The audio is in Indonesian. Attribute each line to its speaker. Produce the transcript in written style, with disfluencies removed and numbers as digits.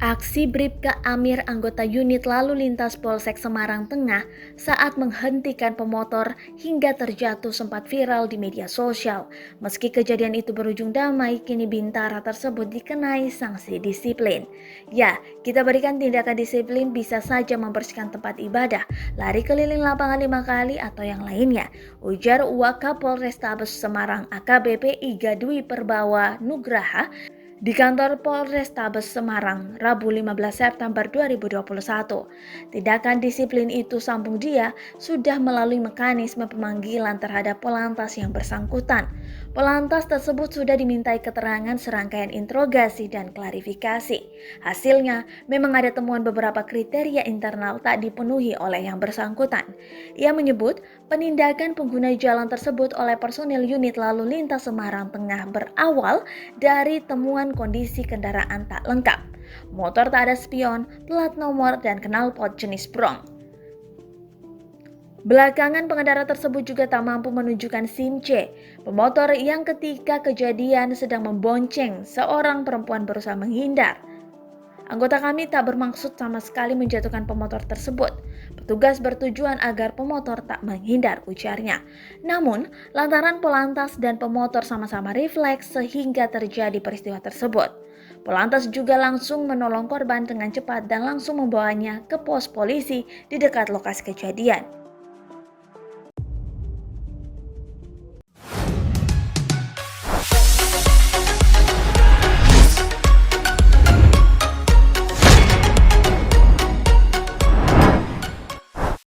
Speaker 1: Aksi Bribka Amir, anggota unit lalu lintas Polsek Semarang Tengah, saat menghentikan pemotor hingga terjatuh sempat viral di media sosial. Meski kejadian itu berujung damai, kini Bintara tersebut dikenai sanksi disiplin. Ya, kita berikan tindakan disiplin bisa saja membersihkan tempat ibadah, lari keliling lapangan 5 kali atau yang lainnya, ujar Wakapol Restabes Semarang AKBP Iga Dwi Perbawa Nugraha di kantor Polrestabes Semarang, Rabu 15 September 2021. Tindakan disiplin itu, sambung dia, sudah melalui mekanisme pemanggilan terhadap Polantas yang bersangkutan. Polantas tersebut sudah dimintai keterangan serangkaian interogasi dan klarifikasi. Hasilnya, memang ada temuan beberapa kriteria internal tak dipenuhi oleh yang bersangkutan. Ia menyebut penindakan pengguna jalan tersebut oleh personil unit lalu lintas Semarang Tengah berawal dari temuan kondisi kendaraan tak lengkap, motor tak ada spion, plat nomor, dan knalpot jenis bronc. Belakangan pengendara tersebut juga tak mampu menunjukkan SIM C. Pemotor yang ketika kejadian sedang membonceng seorang perempuan berusaha menghindar. Anggota kami tak bermaksud sama sekali menjatuhkan pemotor tersebut. Petugas bertujuan agar pemotor tak menghindar, ujarnya. Namun, lantaran Polantas dan pemotor sama-sama refleks sehingga terjadi peristiwa tersebut. Polantas juga langsung menolong korban dengan cepat dan langsung membawanya ke pos polisi di dekat lokasi kejadian.